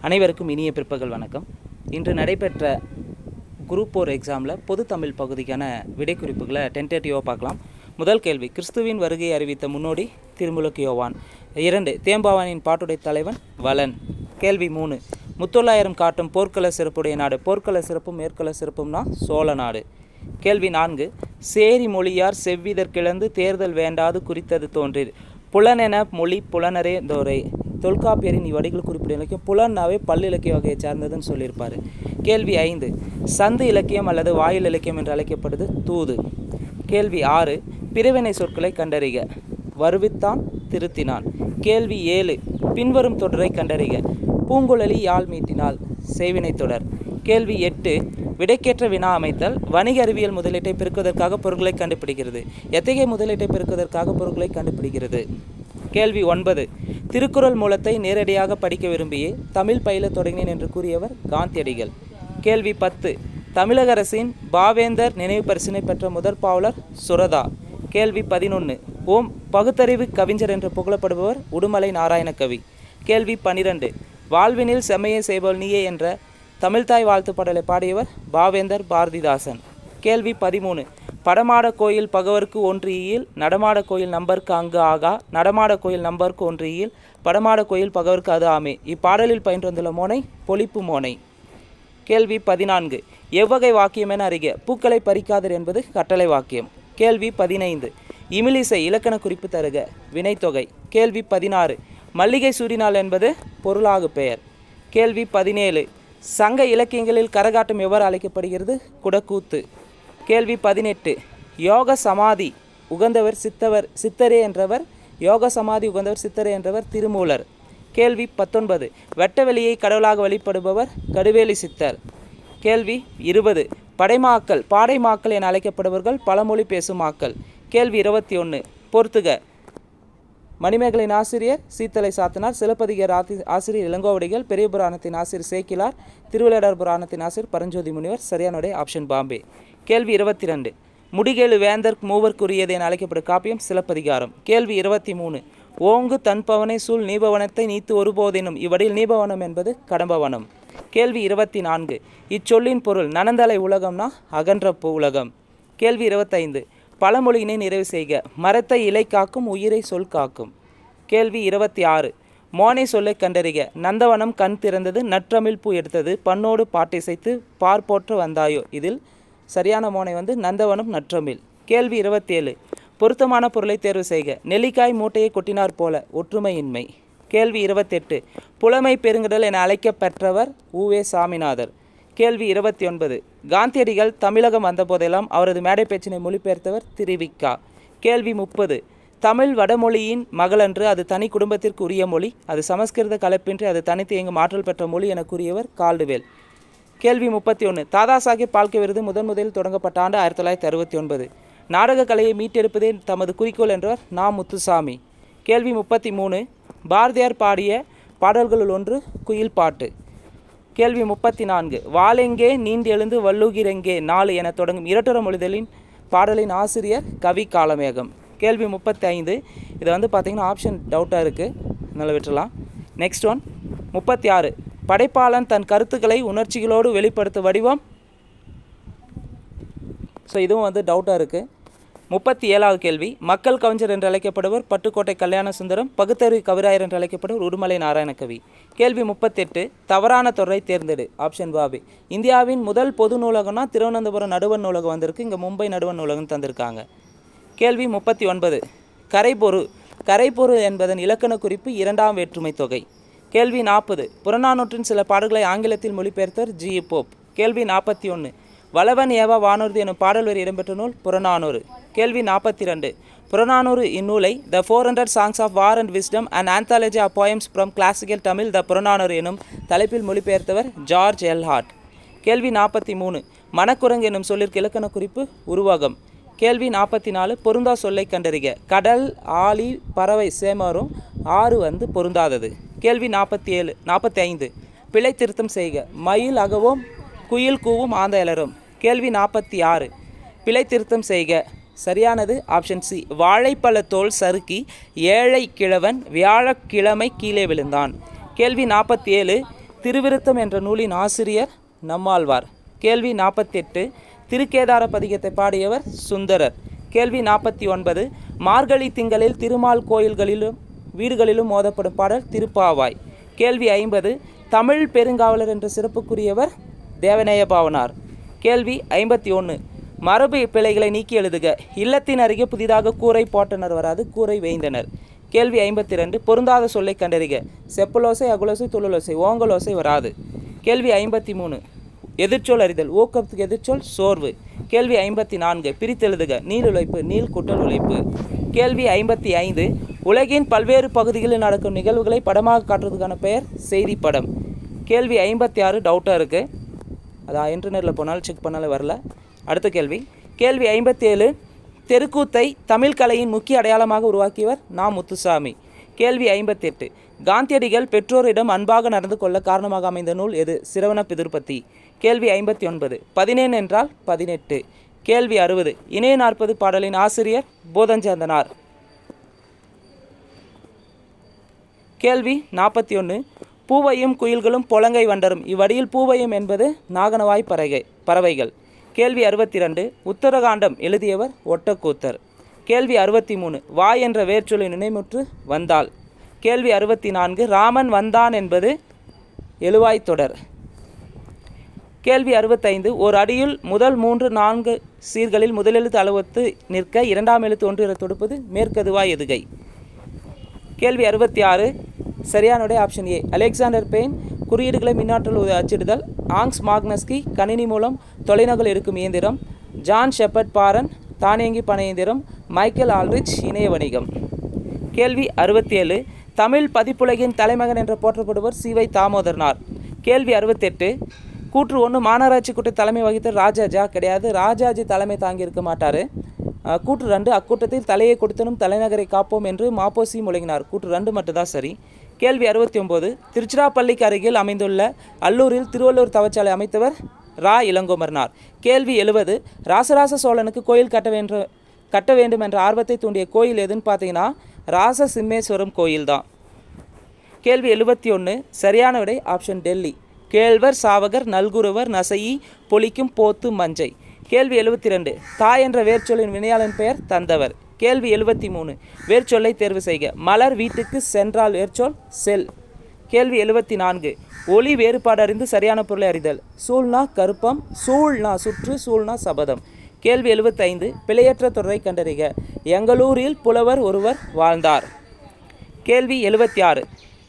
அனைவருக்கும் இனிய பிற்பகல் வணக்கம். இன்று நடைபெற்ற குரூப் 4 எக்ஸாமில் பொது தமிழ் பகுதிக்கான விடை குறிப்புகளை டென்டேட்டிவாக பார்க்கலாம். முதல் கேள்வி, கிறிஸ்துவின் வருகையை அறிவித்த முன்னோடி திருமுழுக்கு யோவான். 2, தேம்பாவனின் பாட்டுடை தலைவன் வளன். கேள்வி 3, முத்தொள்ளாயிரம் காட்டும் போர்க்கள சிறப்புடைய நாடு. போர்க்கள சிறப்பும் மேற்கள சிறப்பும்னா சோழ நாடு. கேள்வி 4, சேரி மொழியார் செவ்விதற்கிழந்து தேர்தல் வேண்டாது குறித்தது தோன்றியது. புலனென மொழி புலனரே தோரை. தொல்காப்பியரின் இவ்வடிகள் குறிப்பிட இலக்கியம் புலன்னாவே பல்லிலக்கிய வகையை சார்ந்ததுன்னு சொல்லியிருப்பார். கேள்வி 5, சந்து இலக்கியம் அல்லது வாயில் இலக்கியம் என்று அழைக்கப்படுது தூது. கேள்வி 6, பிரிவினை சொற்களை கண்டறிக. வருவித்தான் திருத்தினான். கேள்வி 7, பின்வரும் தொடரை கண்டறிக. பூங்குழலி யாழ் மீட்டினால் செய்வினை தொடர். கேள்வி 8, விடைக்கேற்ற வினா அமைத்தல். வணிக அறிவியல் முதலீட்டை பெருக்குவதற்காக பொருட்களை கண்டுபிடிக்கிறது. எத்தகைய முதலீட்டை பெருக்குவதற்காக பொருட்களை கண்டுபிடிக்கிறது. கேள்வி 9, திருக்குறள் மூலத்தை நேரடியாக படிக்க விரும்பியே தமிழ் பயில தொடங்கினேன் என்று கூறியவர் காந்தியடிகள். கேள்வி 10, தமிழக அரசின் பாவேந்தர் நினைவு பரிசினை பெற்ற முதற் பாவலர் சுரதா. கேள்வி 11, ஓம் பகுத்தறிவு கவிஞர் என்று புகழப்படுபவர் உடுமலை நாராயணகவி. கேள்வி 12, வாழ்வினில் செம்மையை செய்பவள் நீயே என்ற தமிழ்தாய் வாழ்த்து பாடலை பாடியவர் பாவேந்தர் பாரதிதாசன். கேள்வி 13, படமாட கோயில் பகவருக்கு ஒன்று ஈயில் நடமாட கோயில் நம்பருக்கு அங்கு ஆகா நடமாட கோயில் நம்பருக்கு ஒன்று ஈயில் படமாட கோயில் பகவருக்கு அது ஆமே. இப்பாடலில் பயின்று வந்துள்ள மோனை பொழிப்பு மோனை. கேள்வி 14, எவ்வகை வாக்கியம் என அறிக. பூக்களை பறிக்காதர் என்பது கட்டளை வாக்கியம். கேள்வி 15, இமிலிசை இலக்கண குறிப்பு தருக. வினைத்தொகை. கேள்வி 16, மல்லிகை சூடினாள் என்பது பொருளாகு பெயர். கேள்வி 17, சங்க இலக்கியங்களில் கரகாட்டம் எவ்வாறு அழைக்கப்படுகிறது? குடக்கூத்து. கேள்வி 18, யோக சமாதி உகந்தவர் சித்தரே என்றவர். யோக சமாதி உகந்தவர் சித்தரே என்றவர் திருமூலர். கேள்வி 19, வெட்டவெளியை கடவுளாக வழிபடுபவர் கடுவேலி சித்தர். கேள்வி 20, பாடைமாக்கள் என அழைக்கப்படுபவர்கள் பழமொழி பேசுமாக்கள். கேள்வி 21, பொறுத்துக. மணிமேகலின் ஆசிரியர் சீத்தலை சாத்தனார். சிலப்பதிகார ஆசிரியர் இளங்கோவடிகள். பெரிய புராணத்தின் ஆசிரியர் சேக்கிலார். திருவிளையாடற் புராணத்தின் ஆசிரியர் பரஞ்சோதி முனிவர். சரியானுடைய ஆப்ஷன் பாம்பே. கேள்வி 22, முடிகேளு வேந்தர் மூவர்க்குரியது என அழைக்கப்படும் காப்பியம் சிலப்பதிகாரம். கேள்வி 23, ஓங்கு தன்பவனை சூழ் நீபவனத்தை நீத்து ஒருபோதினும். இவ்வடியில் நீபவனம் என்பது கடம்பவனம். கேள்வி 24, இச்சொல்லின் பொருள் நனந்தலை உலகம்னா அகன்ற உலகம். கேள்வி 25, பழமொழியினை நிறைவு செய்க. மரத்தை இலை காக்கும் உயிரை சொல் காக்கும். கேள்வி 26, மோனை சொல்லை கண்டறிக. நந்தவனம் கண் திறந்தது நற்றமிழ் பூ எடுத்தது பண்ணோடு பாட்டிசைத்து பார்ப்போற்ற வந்தாயோ. இதில் சரியான மோனை நந்தவனம் நற்றமிழ். கேள்வி 27, பொருத்தமான பொருளை தேர்வு செய்க. நெல்லிக்காய் மூட்டையை கொட்டினார் போல ஒற்றுமையின்மை. கேள்வி 28, புலமை பெருங்கடல் என அழைக்கப்பெற்றவர் உவே சாமிநாதர். கேள்வி 29, காந்தியடிகள் தமிழகம் வந்தபோதெல்லாம் அவரது மேடை பேச்சினை மொழிபெயர்த்தவர் திருவிக்கா. கேள்வி 30, தமிழ் வடமொழியின் மகளன்று அது தனி குடும்பத்திற்கு உரிய மொழி. அது சமஸ்கிருத கலப்பின்றி அது தனித்து இயங்கும் ஆற்றல் பெற்ற மொழி என கூறியவர் கால்டுவேல். கேள்வி 31, தாதா சாஹேப் பால்கே விருது முதலில் தொடங்கப்பட்ட ஆண்டு 1969. நாடக கலையை மீட்டெடுப்பதே தமது குறிக்கோள் என்றவர் நா. முத்துசாமி. கேள்வி 33, பாரதியார் பாடிய பாடல்களுள் ஒன்று குயில் பாட்டு. கேள்வி 34, வாளெங்கே நீண்டு எழுந்து வள்ளுகிறெங்கே 4 என தொடங்கும் இரட்டுற மொழிதலின் பாடலின் ஆசிரியர் கவி காலமேகம். கேள்வி 35, இது பார்த்திங்கன்னா ஆப்ஷன் டவுட்டாக இருக்குது, அதனால் விட்டுறலாம். நெக்ஸ்ட் ஒன் 36, படைப்பாளன் தன் கருத்துக்களை உணர்ச்சிகளோடு வெளிப்படுத்தும் வடிவம். ஸோ இதுவும் டவுட்டாக இருக்குது. 37வது கேள்வி, மக்கள் கவிஞர் என்று அழைக்கப்படுவர் பட்டுக்கோட்டை கல்யாண சுந்தரம். பகுத்தறிவு கவிராயர் என்று அழைக்கப்படுவர் உடுமலை நாராயணகவி. கேள்வி 38, தவறான தொடரை தேர்ந்தெடு. Option Bobby. இந்தியாவின் முதல் பொது நூலகம்னா திருவனந்தபுரம் நடுவண் நூலகம் வந்திருக்கு. இங்கே மும்பை நடுவண் நூலகம் தந்திருக்காங்க. கேள்வி 39, கரைபொரு என்பதன் இலக்கண குறிப்பு 2ஆம் வேற்றுமை தொகை. கேள்வி 40, புறநானூற்றின் சில பாடல்களை ஆங்கிலத்தில் மொழிபெயர்த்தவர் ஜி. போப். கேள்வி 41, வளவன் ஏவா வானூர்தி எனும் பாடல் வரி இடம்பெற்ற நூல் புறநானூறு. கேள்வி 42, புறநானூறு இந்நூலை the 400 songs of war and wisdom and anthology of poems from classical Tamil the Purananuru எனும் தலைப்பில் மொழிபெயர்த்தவர் ஜார்ஜ் எல். ஹார்ட். கேள்வி 43, மணக்குரங்கு என்னும் சொல்லிற்கு இலக்கண குறிப்பு உருவகம். கேள்வி 44, பொருந்தா சொல்லை கண்டறிக. கடல், ஆழி, பறவை சேமரும் 6 பொருந்தாதது. கேள்வி 45, பிழை திருத்தம் செய்க. மயில் அகவும் குயில் கூவும் ஆந்த எழரும். கேள்வி 46, பிழை திருத்தம் செய்க. சரியானது ஆப்ஷன் சி, வாழைப்பழ தோல் சறுக்கி ஏழை கிழவன் வியாழக்கிழமை கீழே விழுந்தான். கேள்வி 47, திருவிருத்தம் என்ற நூலின் ஆசிரியர் நம்மாழ்வார். கேள்வி 48. திருக்கேதார பதிகத்தை பாடியவர் சுந்தரர். கேள்வி 49. மார்கழி திங்களில் திருமால் கோயில்களிலும் வீடுகளிலும் ஓதப்படும் பாடல் திருப்பாவாய். கேள்வி 50. தமிழ் பெருங்காவலர் என்ற சிறப்புக்குரியவர் தேவநேய பாவனார். கேள்வி 51. மரபு பிழைகளை நீக்கி எழுதுக. இல்லத்தின் அருகே புதிதாக கூரை போட்டனர் வராது, கூரை வேய்ந்தனர். கேள்வி 52. பொருந்தாத சொல்லை கண்டறிக. செப்பலோசை, அகுலோசை, துளுலோசை, ஓங்கலோசை வராது. கேள்வி 53. எதிர்ச்சொல் அறிதல். ஊக்கத்துக்கு எதிர்ச்சொல் சோர்வு. கேள்வி 54. பிரித்தெழுதுக. நீள் உழைப்பு, நீள் கூட்டல் உழைப்பு. கேள்வி 55. உலகின் பல்வேறு பகுதிகளில் நடக்கும் நிகழ்வுகளை படமாக காட்டுறதுக்கான பெயர் செய்தி படம். கேள்வி 56 டவுட்டாக இருக்குது, அதான் இன்டர்நெட்டில் போனாலும் செக் பண்ணாலும் வரல. அடுத்த கேள்வி. கேள்வி 57. தெருக்கூத்தை தமிழ் கலையின் முக்கிய அடையாளமாக உருவாக்கியவர் நா. முத்துசாமி. கேள்வி 58. காந்தியடிகள் பெற்றோரிடம் அன்பாக நடந்து கொள்ள காரணமாக அமைந்த நூல் எது? சிரவண பிதுர்பத்தி. கேள்வி 59. 17 என்றால் 18. கேள்வி 60. இணைய 40 பாடலின் ஆசிரியர் போதஞ்சந்தனார். கேள்வி 41. பூவையும் குயில்களும் பொலங்கை வண்டரும். இவ்வடியில் பூவையும் என்பது நாகனவாய் பறவைகள். கேள்வி 62. உத்தரகாண்டம் எழுதியவர் ஒட்டக்கூத்தர். கேள்வி 63. வாய் என்ற வேர்ச்சொல்லை நினைமுற்று வந்தாள். கேள்வி 64. ராமன் வந்தான் என்பது எழுவாய் தொடர். கேள்வி 65. ஓர் அடியில் முதல் 3-4 சீர்களில் முதலெழுத்து அளவத்து நிற்க இரண்டாம் எழுத்து ஒன்று தொடுப்பது மேற்கதுவாய் எதுகை. கேள்வி 66. சரியானுடைய ஆப்ஷன் ஏ. அலெக்சாண்டர் பெயின் குறியீடுகளை மின்னாற்றல் அச்சிடுதல். ஆங்ஸ் மாக்னஸ்கி கணினி மூலம் தொலைநகல் எடுக்கும் இயந்திரம். ஜான் ஷெப்பர்ட் பாரன் தானியங்கி பண இயந்திரம். மைக்கேல் ஆல்ரிச் இணைய வணிகம். கேள்வி 67. தமிழ் பதிப்புலகின் தலைமகன் என்று போற்றப்படுவர் சி.வை. தாமோதரனார். கேள்வி 68. கூற்று 1 மாநகராட்சி கூட்ட தலைமை வகித்த ராஜாஜா கிடையாது, ராஜாஜி தலைமை தாங்கியிருக்க மாட்டார். கூற்று 2 அக்கூட்டத்தில் தலையை கொடுத்தனும் தலைநகரை காப்போம் என்று மாப்போசி முழங்கினார். கூற்று 2 மட்டும்தான் சரி. கேள்வி 69. திருச்சிராப்பள்ளிக்கு அருகில் அமைந்துள்ள அல்லூரில் திருவள்ளூர் தவச்சாலை அமைத்தவர் ரா. இளங்கோமரனார். கேள்வி 70. ராசராச சோழனுக்கு கோயில் கட்ட வேண்டும் என்ற ஆர்வத்தை தூண்டிய கோயில் எதுன்னு பார்த்தீங்கன்னா ராச சிம்மேஸ்வரம் கோயில் தான். கேள்வி 71. சரியான விடை ஆப்ஷன் டெல்லி. கேழ்வர் சாவகர் நல்குருவர் நசையி பொலிக்கும் போத்து மஞ்சை. கேள்வி 72. தாய் என்ற வேர்ச்சொல்லின் வினையாளன் பெயர் தந்தவர். கேள்வி 73. வேர்ச்சொல்லை தேர்வு செய்க. மலர் வீட்டுக்கு சென்றால் வேர்ச்சொல் செல். கேள்வி 74. ஒளி வேறுபாடு அறிந்து சரியான பொருளை அறிதல். சூழ்னா கருப்பம், சூழ்னா சுற்று, சூழ்னா சபதம். கேள்வி 75. பிழையற்ற தொடரை கண்டறிக. எங்களூரில் புலவர் ஒருவர் வாழ்ந்தார். கேள்வி 76.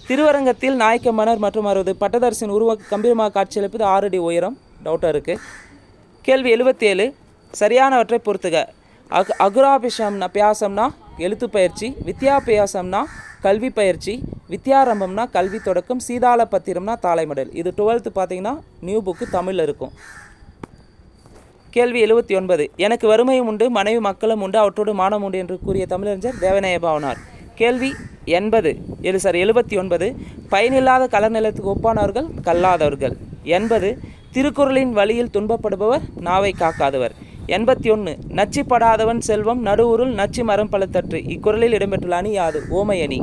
திருவரங்கத்தில் நாயக்க மன்னர் மற்றும் அவரது பட்டதரசின் உருவ கம்பீரமாக காட்சியளிப்பது 6 அடி உயரம். டவுட்டாக இருக்குது. கேள்வி 77. சரியானவற்றை பொறுத்துக. அகுராபிஷம்னா பியாசம்னா எழுத்து பயிற்சி, வித்யாபியாசம்னா கல்வி பயிற்சி, வித்யாரம்பம்னா கல்வி தொடக்கம், சீதாள பத்திரம்னா தாளைமடல். இது 12th பார்த்தீங்கன்னா நியூ புக்கு தமிழில் இருக்கும். கேள்வி 79. எனக்கு வறுமையும் உண்டு மனைவி மக்களும் உண்டு அவற்றோடு மானம் உண்டு என்று கூறிய தமிழறிஞர் தேவநேய பாவனார். கேள்வி 79. பயனில்லாத கலர் நிலத்துக்கு ஒப்பானவர்கள் கல்லாதவர்கள். 80. திருக்குறளின் வழியில் துன்பப்படுபவர் நாவை காக்காதவர். 81. நச்சிப்படாதவன் செல்வம் நடுவுருள் நச்சி மரம் பழுத்தற்று. இக்குறளில் இடம்பெற்றுள்ள அணி யாது? ஓமை அணி.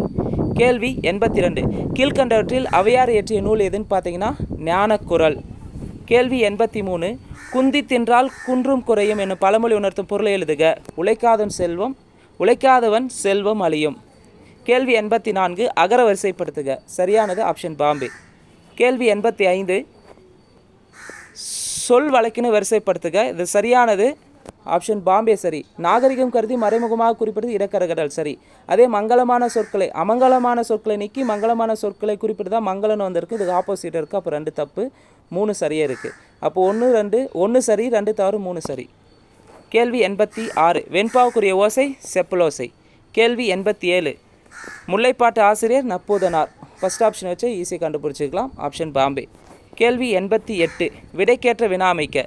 கேள்வி 82. கீழ்கண்டவற்றில் அவையார் இயற்றிய நூல் எதுன்னு பார்த்தீங்கன்னா ஞானக்குறள். கேள்வி 83. குந்தி தின்றால் குன்றும் குறையும் என்னும் பழமொழி உணர்த்தும் பொருளை எழுதுக. உழைக்காதவன் செல்வம் அழியும். கேள்வி 84. அகர வரிசைப்படுத்துக. சரியானது ஆப்ஷன் பாம்பே. கேள்வி 85. சொல் வழக்கினை வரிசைப்படுத்துக. இது சரியானது ஆப்ஷன் பாம்பே சரி. நாகரிகம் கருதி மறைமுகமாக குறிப்பிடுவது இடக்கரகடல் சரி. அதே மங்களமான சொற்களை அமங்கலமான சொற்களை நீக்கி மங்களமான சொற்களை குறிப்பிட்டு தான் மங்களம்னு வந்திருக்கு. இதுக்கு ஆப்போசிட் இருக்குது. அப்போ 2 தப்பு, 3 சரியாக இருக்குது. அப்போ 1 சரி, 2 தவறு, 3 சரி. கேள்வி 86. வெண்பாவுக்குரிய ஓசை செப்பலோசை. கேள்வி 87. முல்லைப்பாட்டு ஆசிரியர் நப்பூதனார். ஃபஸ்ட் ஆப்ஷன் வச்சு ஈஸியாக கண்டுபிடிச்சிக்கலாம். ஆப்ஷன் பாம்பே. கேள்வி 88. விடைக்கேற்ற வினா அமைக்க.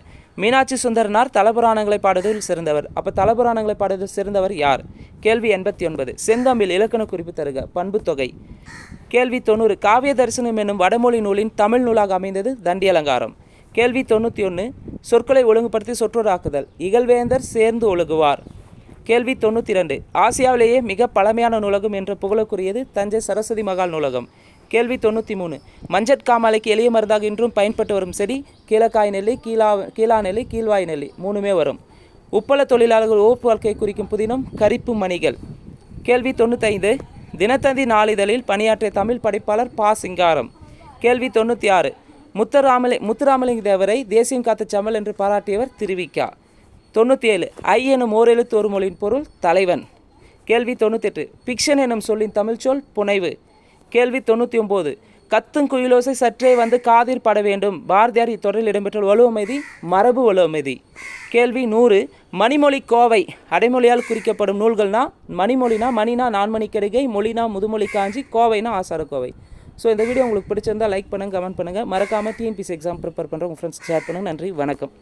மீனாட்சி சுந்தரனார் தலபுராணங்களை பாடுவதில் சிறந்தவர். அப்போ தலபுராணங்களை பாடுவதில் சிறந்தவர் யார்? கேள்வி 89. செந்தமிழ் இலக்கண குறிப்பு தருக. பண்பு தொகை. கேள்வி 90. காவிய தரிசனம் என்னும் வடமொழி நூலின் தமிழ் நூலாக அமைந்தது தண்டி அலங்காரம். கேள்வி 91. சொற்களை ஒழுங்குபடுத்தி சொற்றொடாக்குதல். இகழ்வேந்தர் சேர்ந்து ஒழுகுவார். கேள்வி 92. ஆசியாவிலேயே மிக பழமையான நூலகம் என்ற புகழுக்குரியது தஞ்சை சரஸ்வதி மகால் நூலகம். கேள்வி 93. மஞ்சட்காமாலைக்கு எளிய மருந்தாக இன்றும் பயன்பட்டு வரும் செடி கீழக்காய் நெல்லி, கீழா நெல்லி, கீழ்வாய் நெல்லி 3மே வரும். உப்பள தொழிலாளர்கள் ஓப்பு வாழ்க்கை குறிக்கும் புதினம் கரிப்பு மணிகள். கேள்வி 95. தினத்தந்தி நாளிதழில் பணியாற்றிய தமிழ் படைப்பாளர் பா. சிங்காரம். கேள்வி 96. முத்துராமலிங்க தேவரை தேசியம் காத்த சமல் என்று பாராட்டியவர் திருவிக்கா. 97. ஐ எனும் ஓரெழுத்து ஒரு மொழியின் பொருள் தலைவன். கேள்வி 98. பிக்ஷன் எனும் சொல்லின் தமிழ் சொல் புனைவு. கேள்வி 99. கத்தும் குயிலோசை சற்றே வந்து காதில் பட வேண்டும். பாரதியார் இத்தொடரில் இடம்பெற்ற வலுவமைதி மரபு வலுவமைதி. கேள்வி 100. மணிமொழி கோவை அடைமொழியால் குறிக்கப்படும் நூல்கள்னா மணிமொழினா மணினா நான்மணி கடிகை, மொழினா முதுமொழி காஞ்சி, கோவைனா ஆசார கோவை. ஸோ இந்த வீடியோ உங்களுக்கு பிடிச்சிருந்தால் லைக் பண்ணுங்கள், கமெண்ட் பண்ணுங்கள். மறக்காமல் டிஎன்பிஎஸ்சி எக்ஸாம் ப்ரிப்பேர் பண்ணுற உங்கள் ஃப்ரெண்ட்ஸ் ஷேர் பண்ணுங்கள். நன்றி, வணக்கம்.